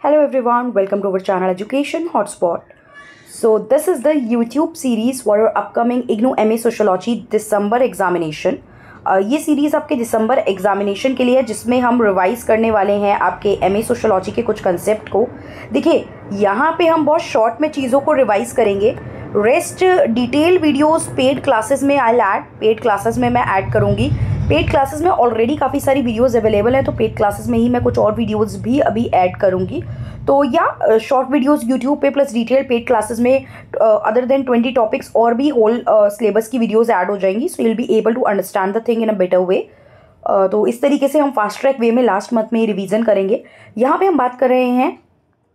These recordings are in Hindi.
Hello everyone, welcome to our channel Education Hotspot. So this is the YouTube series for your upcoming IGNOU MA Sociology December examination. ये सीरीज़ आपके दिसंबर एग्जामिनेशन के लिए है जिसमें हम रिवाइज करने वाले हैं आपके MA सोशोलॉजी के कुछ कंसेप्ट को। देखिए यहाँ पे हम बहुत शॉर्ट में चीज़ों को रिवाइज करेंगे। Rest detail videos paid classes में आई ऐड, पेड क्लासेस में मैं ऐड करूँगी। पेड क्लासेस में ऑलरेडी काफ़ी सारी वीडियोस अवेलेबल है, तो पेड क्लासेस में ही मैं कुछ और वीडियोस भी अभी ऐड करूँगी। तो या शॉर्ट वीडियोस यूट्यूब पे प्लस डिटेल पेड क्लासेस में अदर देन 20 टॉपिक्स और भी होल सिलेबस की वीडियोस ऐड हो जाएंगी, so you will be able to understand the thing in a better way. तो इस तरीके से हम फास्ट ट्रैक वे में लास्ट मंथ में रिवीजन करेंगे। यहाँ पे हम बात कर रहे हैं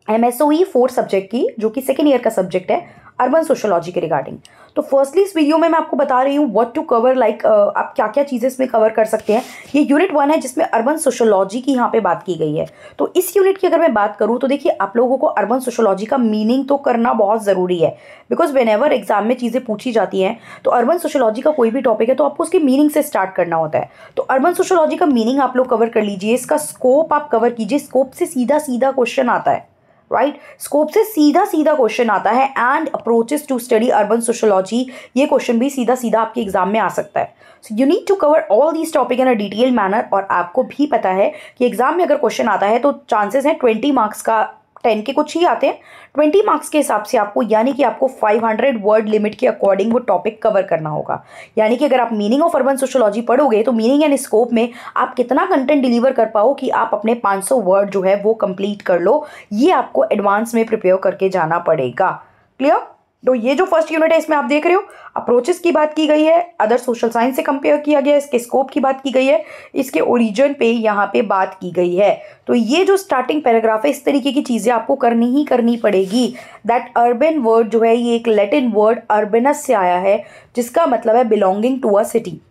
MSOE 4 सब्जेक्ट की, जो कि सेकेंड ईयर का सब्जेक्ट है अर्बन सोशोलॉजी के रिगार्डिंग। तो फर्स्टली इस वीडियो में मैं आपको बता रही हूँ व्हाट टू कवर, लाइक आप क्या क्या चीज़ें इसमें कवर कर सकते हैं। ये यूनिट 1 है जिसमें अर्बन सोशोलॉजी की यहाँ पे बात की गई है। तो इस यूनिट की अगर मैं बात करूँ तो देखिए आप लोगों को अर्बन सोशोलॉजी का मीनिंग तो करना बहुत ज़रूरी है, बिकॉज व्हेनेवर एग्जाम में चीज़ें पूछी जाती हैं तो अर्बन सोशोलॉजी का कोई भी टॉपिक है तो आपको उसके मीनिंग से स्टार्ट करना होता है। तो अर्बन सोशोलॉजी का मीनिंग आप लोग कवर कर लीजिए, इसका स्कोप आप कवर कीजिए। स्कोप से सीधा सीधा क्वेश्चन आता है, राइट स्कोप से सीधा सीधा क्वेश्चन आता है। And approaches to study urban sociology, ये क्वेश्चन भी सीधा सीधा आपके एग्जाम में आ सकता है। So you need to cover all these topic in a detail manner. और आपको भी पता है कि एग्जाम में अगर क्वेश्चन आता है तो चांसेस हैं 20 मार्क्स का, 10 के कुछ ही आते हैं। 20 मार्क्स के हिसाब से आपको, यानी कि आपको 500 वर्ड लिमिट के अकॉर्डिंग वो टॉपिक कवर करना होगा। यानी कि अगर आप मीनिंग ऑफ अर्बन सोशोलॉजी पढ़ोगे तो मीनिंग एंड स्कोप में आप कितना कंटेंट डिलीवर कर पाओ कि आप अपने 500 वर्ड जो है वो कंप्लीट कर लो, ये आपको एडवांस में प्रिपेयर करके जाना पड़ेगा। क्लियर? तो ये जो फर्स्ट यूनिट है इसमें आप देख रहे हो अप्रोचेस की बात की गई है, अदर सोशल साइंस से कंपेयर किया गया है, इसके स्कोप की बात की गई है, इसके ओरिजिन पे यहाँ पे बात की गई है। तो ये जो स्टार्टिंग पैराग्राफ है, इस तरीके की चीज़ें आपको करनी ही करनी पड़ेगी। दैट अर्बन वर्ड जो है ये एक लैटिन वर्ड अर्बनस से आया है, जिसका मतलब है बिलोंगिंग टू अ सिटी,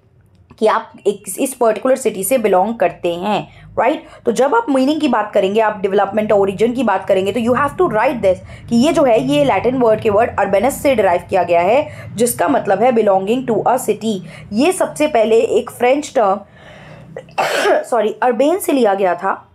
कि आप इस पर्टिकुलर सिटी से बिलोंग करते हैं, राइट। तो जब आप मीनिंग की बात करेंगे, आप डेवलपमेंट ओरिजिन की बात करेंगे, तो you have to write this कि ये जो है ये लैटिन वर्ड के वर्ड अर्बेनस से डिराइव किया गया है, जिसका मतलब है बिलोंगिंग टू अ सिटी। ये सबसे पहले एक फ्रेंच टर्म अर्बेन से लिया गया था,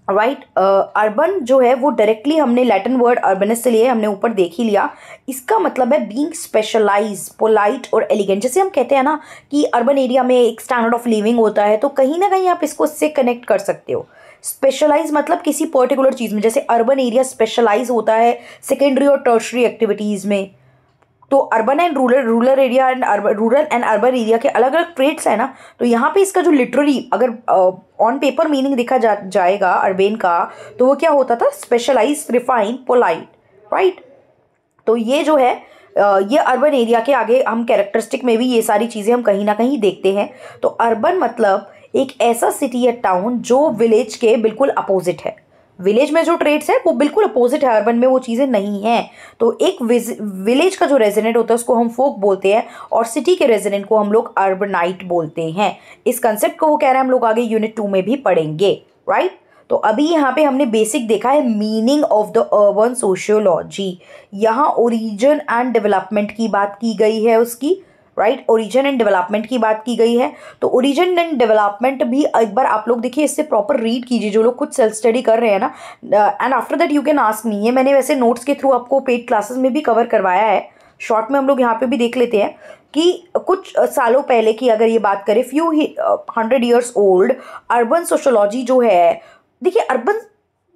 राइट। अर्बन जो है वो डायरेक्टली हमने लैटिन वर्ड अर्बनस से लिए, हमने ऊपर देख ही लिया। इसका मतलब है बीइंग स्पेशलाइज, पोलाइट और एलिगेंट। जैसे हम कहते हैं ना कि अर्बन एरिया में एक स्टैंडर्ड ऑफ लिविंग होता है, तो कहीं ना कहीं आप इसको इससे कनेक्ट कर सकते हो। स्पेशलाइज मतलब किसी पर्टिकुलर चीज़ में, जैसे अर्बन एरिया स्पेशलाइज होता है सेकेंडरी और टर्शरी एक्टिविटीज़ में। तो urban and rural area and rural and urban area के अलग अलग ट्रेड्स है ना। तो यहाँ पे इसका जो लिटरली अगर ऑन पेपर मीनिंग देखा जाएगा अर्बेन का, तो वो क्या होता था? Specialize, refine, polite, right. तो ये जो है ये अर्बन एरिया के आगे हम कैरेक्टरिस्टिक में भी ये सारी चीज़ें हम कहीं ना कहीं देखते हैं। तो अर्बन मतलब एक ऐसा सिटी या टाउन जो विलेज के बिल्कुल अपोजिट है। विलेज में जो ट्रेड्स है वो बिल्कुल अपोजिट है, अर्बन में वो चीज़ें नहीं हैं। तो एक विलेज का जो रेजिडेंट होता है उसको हम फोक बोलते हैं, और सिटी के रेजिडेंट को हम लोग अर्बनाइट बोलते हैं। इस कंसेप्ट को वो कह रहे हैं हम लोग आगे यूनिट 2 में भी पढ़ेंगे, राइट। तो अभी यहाँ पे हमने बेसिक देखा है meaning of the urban sociology. यहाँ ओरिजिन एंड डेवलपमेंट की बात की गई है उसकी, राइट। ओरिजिन एंड डेवलपमेंट की बात की गई है। तो ओरिजिन एंड डेवलपमेंट भी एक बार आप लोग देखिए, इससे प्रॉपर रीड कीजिए जो लोग खुद सेल्फ स्टडी कर रहे हैं ना। And after that you can ask me. ये मैंने वैसे नोट्स के थ्रू आपको पेड क्लासेस में भी कवर करवाया है। शॉर्ट में हम लोग यहाँ पे भी देख लेते हैं कि कुछ सालों पहले की अगर ये बात करें, few 100 years old, urban sociology जो है, देखिए अर्बन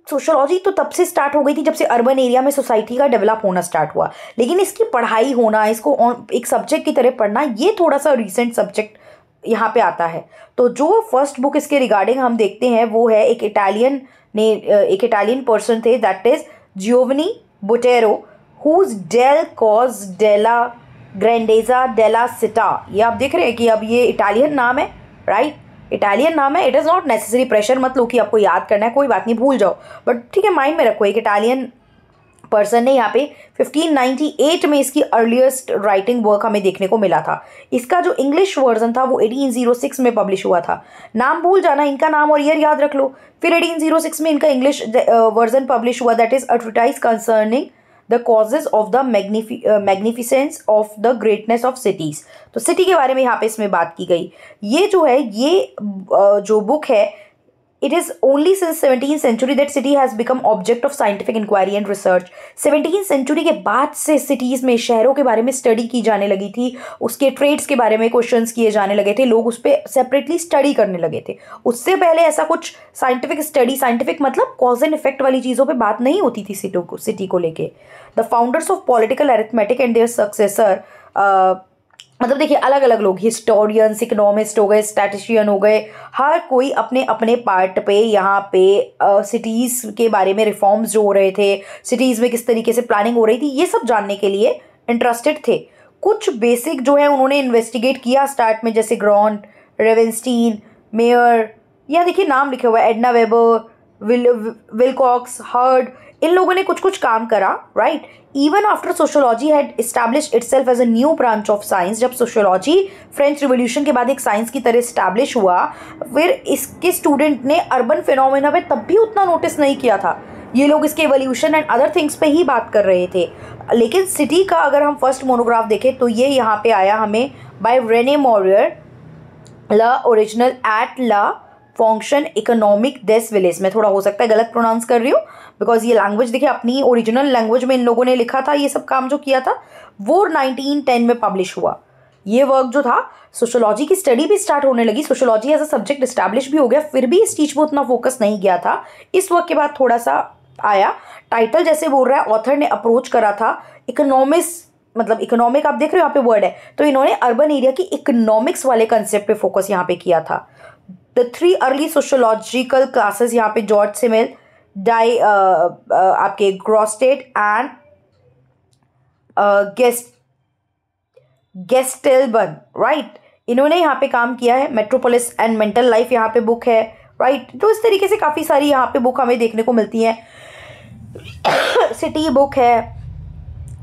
सोशोलॉजी तो तब से स्टार्ट हो गई थी जब से अर्बन एरिया में सोसाइटी का डेवलप होना स्टार्ट हुआ, लेकिन इसकी पढ़ाई होना, इसको एक सब्जेक्ट की तरह पढ़ना, ये थोड़ा सा रिसेंट सब्जेक्ट यहाँ पे आता है। तो जो फर्स्ट बुक इसके रिगार्डिंग हम देखते हैं वो है एक इटालियन पर्सन थे, that is Giovanni Botero, whose Del Cause Della Grandezza Della Citta. ये आप देख रहे हैं कि अब ये इटालियन नाम है, राइट। इटालियन नाम है, it is not necessary, pressure मत लो कि आपको याद करना है, कोई बात नहीं, भूल जाओ, बट ठीक है माइंड में रखो। एक इटालियन पर्सन ने यहाँ पे 1598 में इसकी अर्लीस्ट राइटिंग वर्क हमें देखने को मिला था। इसका जो इंग्लिश वर्जन था वो 1806 में पब्लिश हुआ था। नाम भूल जाना, इनका नाम और ईयर याद रख लो। फिर 1806 में इनका इंग्लिश वर्जन पब्लिश हुआ, that is advertise concerning the causes of the magnificence of the greatness of cities. तो सिटी के बारे में यहाँ पे इसमें बात की गई। ये जो है ये जो बुक है It is only since 17th century that city has become object of scientific inquiry and research. 17th century के बाद से cities में, शहरों के बारे में स्टडी की जाने लगी थी, उसके ट्रेड्स के बारे में क्वेश्चंस किए जाने लगे थे, लोग उस पर सेपरेटली स्टडी करने लगे थे. उससे पहले ऐसा कुछ साइंटिफिक स्टडी, साइंटिफिक मतलब कॉज एंड इफेक्ट वाली चीज़ों पे बात नहीं होती थी सिटी को लेके. The founders of political arithmetic and their successor, मतलब देखिए अलग अलग लोग, हिस्टोरियंस, इकोनॉमिस्ट हो गए, स्टैटिशियन हो गए, हर कोई अपने अपने पार्ट पे यहाँ पे सिटीज़ के बारे में रिफॉर्म्स जो हो रहे थे, सिटीज़ में किस तरीके से प्लानिंग हो रही थी, ये सब जानने के लिए इंटरेस्टेड थे. कुछ बेसिक जो है उन्होंने इन्वेस्टिगेट किया स्टार्ट में, जैसे ग्रॉन्ट, रेवेंस्टीन, मेयर, यहाँ देखिए नाम लिखे हुआ है, एडना वेबर, विलकॉक्स, हर्ड, इन लोगों ने कुछ कुछ काम करा, right. Even after sociology had established itself as a new branch of science, जब सोशियोलॉजी फ्रेंच रिवोल्यूशन के बाद एक साइंस की तरह इस्टेब्लिश हुआ, फिर इसके स्टूडेंट ने अर्बन फिनोमेना पे तब भी उतना नोटिस नहीं किया था. ये लोग इसके एवोल्यूशन एंड अदर थिंग्स पे ही बात कर रहे थे. लेकिन सिटी का अगर हम फर्स्ट मोनोग्राफ देखें तो ये यहाँ पे आया हमें बाय रेने मोरियर, ला ओरिजिनल एट ला फंक्शन इकोनॉमिक देस विलेज. में थोड़ा हो सकता है गलत प्रोनाउंस कर रही हूँ, बिकॉज ये लैंग्वेज देखिए अपनी ओरिजिनल लैंग्वेज में इन लोगों ने लिखा था, ये सब काम जो किया था वो 1910 में पब्लिश हुआ. ये वर्क जो था, सोशियोलॉजी की स्टडी भी स्टार्ट होने लगी, sociology as a subject establish भी हो गया, फिर भी इस चीज़ पर उतना फोकस नहीं किया था. इस वर्क के बाद थोड़ा सा आया. टाइटल जैसे बोल रहा है, ऑथर ने अप्रोच करा था इकोनॉमिक्स, मतलब इकोनॉमिक आप देख रहे हो यहाँ पे वर्ड है, तो इन्होंने अर्बन एरिया की इकोनॉमिक्स वाले कंसेप्ट पे फोकस यहाँ पे किया था. द 3 अर्ली सोशियोलॉजिकल क्लासेस यहाँ पे जॉर्ज सिमेल, आपके ग्रोस्टेड एंड गेस्टेल्बन, राइट, इन्होंने यहाँ पे काम किया है. मेट्रोपोलिस एंड मेंटल लाइफ यहाँ पे बुक है, राइट. तो इस तरीके से काफ़ी सारी यहाँ पे बुक हमें देखने को मिलती हैं. सिटी बुक है,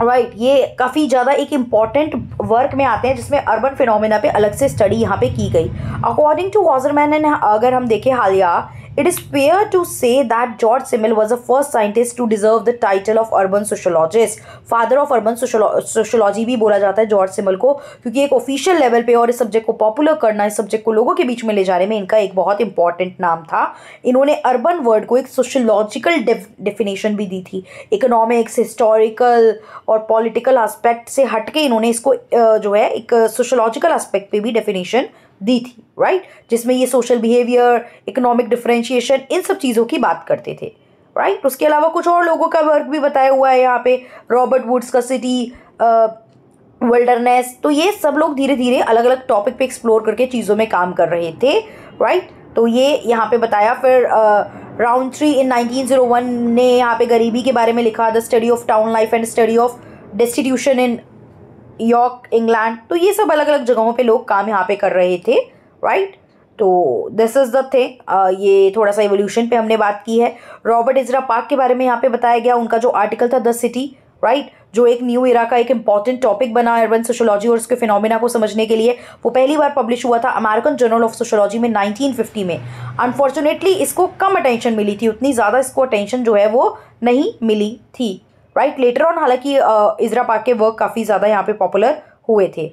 राइट. ये काफ़ी ज़्यादा एक इम्पॉर्टेंट वर्क में आते हैं जिसमें अर्बन फिनोमेना पे अलग से स्टडी यहाँ पे की गई. अकॉर्डिंग टू वॉजरमैन, एंड अगर हम देखें हालिया, it is fair to say that George Simmel was the first scientist to deserve the title of urban sociologist. Father of urban sociology भी बोला जाता है जॉर्ज सिमल को, क्योंकि एक ऑफिशियल लेवल पे और इस सब्जेक्ट को पॉपुलर करना, इस सब्जेक्ट को लोगों के बीच में ले जाने में इनका एक बहुत इंपॉर्टेंट नाम था. इन्होंने अर्बन वर्ड को एक सोशियोलॉजिकल डेफिनेशन भी दी थी. इकोनॉमिक्स, हिस्टोरिकल और पॉलिटिकल एस्पेक्ट से हटके इन्होंने इसको जो है एक सोशियोलॉजिकल एस्पेक्ट पे भी डेफिनेशन दी थी, राइट, जिसमें ये सोशल बिहेवियर, इकोनॉमिक डिफरेंशिएशन, इन सब चीज़ों की बात करते थे, राइट. उसके अलावा कुछ और लोगों का वर्क भी बताया हुआ है यहाँ पे, रॉबर्ट वुड्स का सिटी, विल्डरनेस. तो ये सब लोग धीरे धीरे अलग अलग टॉपिक पे एक्सप्लोर करके चीज़ों में काम कर रहे थे, राइट. तो ये यहाँ पे बताया. फिर राउंट्री इन 1901 ने यहाँ पे गरीबी के बारे में लिखा, the study of town life and study of destitution in York, England. तो ये सब अलग अलग जगहों पे लोग काम यहाँ पे कर रहे थे, राइट. तो दिस इज़ द थिंग. ये थोड़ा सा एवोल्यूशन पे हमने बात की है. रॉबर्ट इजरा पार्क के बारे में यहाँ पे बताया गया, उनका जो आर्टिकल था द सिटी, राइट, जो एक न्यू इरा का एक इंपॉर्टेंट टॉपिक बना अर्बन सोशियोलॉजी और उसके फिनोमेना को समझने के लिए. वो पहली बार पब्लिश हुआ था अमेरिकन जर्नल ऑफ सोशियोलॉजी में 1950 में. अनफॉर्चुनेटली इसको कम अटेंशन मिली थी, उतनी ज़्यादा इसको अटेंशन जो है वो नहीं मिली थी, राइट. लेटर ऑन हालांकि इजरा पार्क के वर्क काफ़ी ज़्यादा यहाँ पे पॉपुलर हुए थे.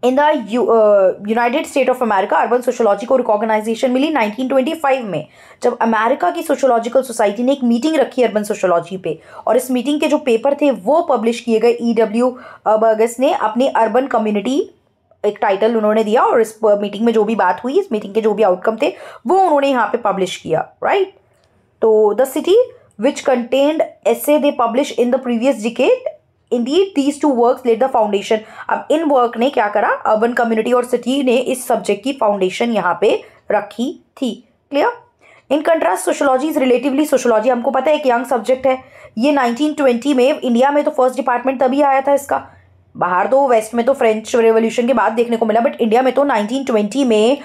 In the United state of America urban sociology को रिकॉग्नाइजेशन मिली 1925 में, जब अमेरिका की सोशियोलॉजिकल सोसाइटी ने एक मीटिंग रखी अर्बन सोशियोलॉजी पे, और इस मीटिंग के जो पेपर थे वो पब्लिश किए गए. E.W. बर्गस ने अपनी अर्बन कम्युनिटी एक टाइटल उन्होंने दिया, और इस मीटिंग में जो भी बात हुई, इस मीटिंग के जो भी आउटकम थे वो उन्होंने यहाँ पे पब्लिश किया, राइट. तो the city which contained essay they published in the previous decade. Indeed, these two works laid the foundation. अब इन वर्क ने क्या करा, अर्बन कम्युनिटी और सिटी ने इस सब्जेक्ट की फाउंडेशन यहाँ पे रखी थी. Clear. In contrast sociology is relatively, sociology हमको पता है एक यंग सब्जेक्ट है. ये 1920 में इंडिया में तो फर्स्ट डिपार्टमेंट तभी आया था इसका. बाहर तो वेस्ट में तो फ्रेंच रेवोल्यूशन के बाद देखने को मिला, बट इंडिया में तो 1920 में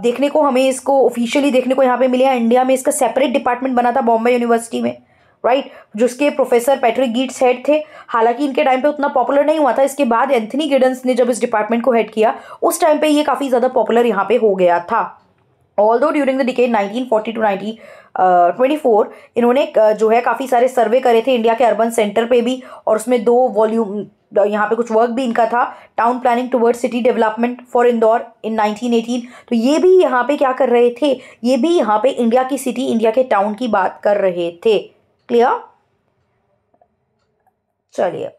देखने को हमें इसको ऑफिशियली देखने को यहाँ पे मिला. इंडिया में इसका सेपरेट डिपार्टमेंट बना था बॉम्बे यूनिवर्सिटी में, राइट, जिसके प्रोफेसर पैट्रिक गिड्स हेड थे. हालांकि इनके टाइम पे उतना पॉपुलर नहीं हुआ था. इसके बाद एंथनी गिडन्स ने जब इस डिपार्टमेंट को हेड किया, उस टाइम पे ये काफ़ी ज़्यादा पॉपुलर यहाँ पे हो गया था. Although during the decade 1940 to 1924 इन्होंने जो है काफ़ी सारे सर्वे करे थे इंडिया के अर्बन सेंटर पे भी, और उसमें 2 वॉल्यूम यहाँ पे कुछ वर्क भी इनका था, town planning towards city development for Indore in 1918। तो ये भी यहाँ पे क्या कर रहे थे, ये भी यहाँ पे इंडिया की सिटी, इंडिया के टाउन की बात कर रहे थे। क्लियर? चलिए,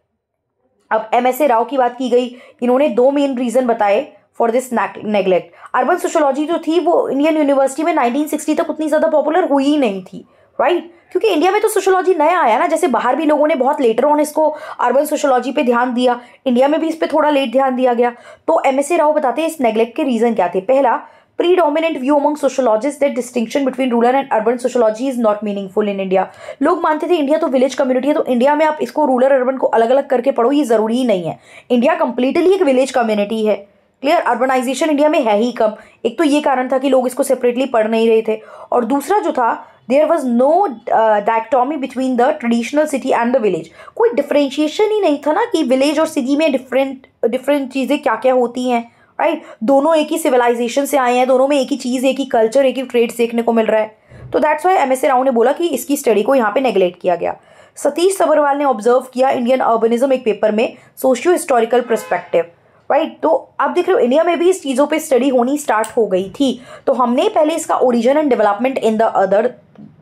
अब MSA राव की बात की गई। इन्होंने 2 मेन रीजन बताए for this neglect. Urban sociology जो थी वो इंडियन यूनिवर्सिटी में 1960 तक उतनी ज़्यादा पॉपुलर हुई ही नहीं थी, राइट? क्योंकि इंडिया में तो सोशियोलॉजी नया आया ना, जैसे बाहर भी लोगों ने बहुत लेटर ऑन इसको अर्बन सोशियोलॉजी पे ध्यान दिया, इंडिया में भी इस पर थोड़ा लेट ध्यान दिया गया। तो MSA राव बताते हैं इस नेग्लेक्ट के रीजन क्या थे। पहला, predominant view among sociologists that distinction between rural and urban sociology is not meaningful in India। लोग मानते थे इंडिया तो विलेज कम्युनिटी है, तो इंडिया में आप इसको रूरल अर्बन को अलग अलग करके पढ़ो, ये जरूरी ही नहीं है। इंडिया कंप्लीटली एक विलेज कम्युनिटी है। क्लियर? अर्बनाइजेशन इंडिया में है ही कम। एक तो ये कारण था कि लोग इसको सेपरेटली पढ़ नहीं रहे थे, और दूसरा जो था, there was no dichotomy between the traditional city and the village. कोई डिफ्रेंशिएशन ही नहीं था ना कि विलेज और सिटी में डिफरेंट चीज़ें क्या क्या होती हैं, राइट? दोनों एक ही सिविलाइजेशन से आए हैं, दोनों में एक ही चीज़, एक ही कल्चर, एक ही ट्रेड्स देखने को मिल रहा है। तो दैट्स वाई MSA राव ने बोला कि इसकी स्टडी को यहाँ पे नेग्लेक्ट किया गया। सतीश सबरवाल ने ऑब्जर्व किया इंडियन अर्बनिज्म एक पेपर में, सोशियो हिस्टोरिकल पर्सपेक्टिव, राइट? तो आप देख रहे हो इंडिया में भी इस चीज़ों पे स्टडी होनी स्टार्ट हो गई थी। तो हमने पहले इसका origin and development in the other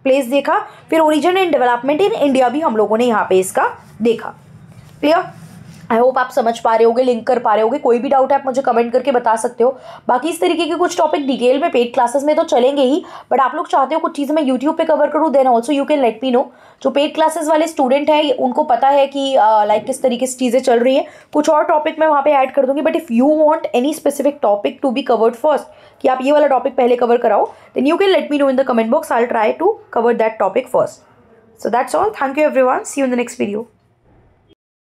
place देखा, फिर origin and development in India भी हम लोगों ने यहाँ पे इसका देखा। क्लियर? आई होप आप समझ पा रहे होगे, लिंक कर पा रहे होगे। कोई भी डाउट है आप मुझे कमेंट करके बता सकते हो। बाकी इस तरीके के कुछ टॉपिक डिटेल में पेड क्लासेस में तो चलेंगे ही, बट आप लोग चाहते हो कुछ चीज़ें मैं यूट्यूब पे कवर करूँ, then also you can let me know. जो पेड क्लासेस वाले स्टूडेंट हैं उनको पता है कि लाइक किस तरीके से चीज़ें चल रही हैं। कुछ और टॉपिक मैं वहाँ पे ऐड कर दूंगी, but if you want any specific topic to be covered first, कि आप ये वाला टॉपिक पहले कवर कराओ, then you can let me know in the comment box. I will try to cover that topic first. So that's all. Thank you everyone. See you in the next video.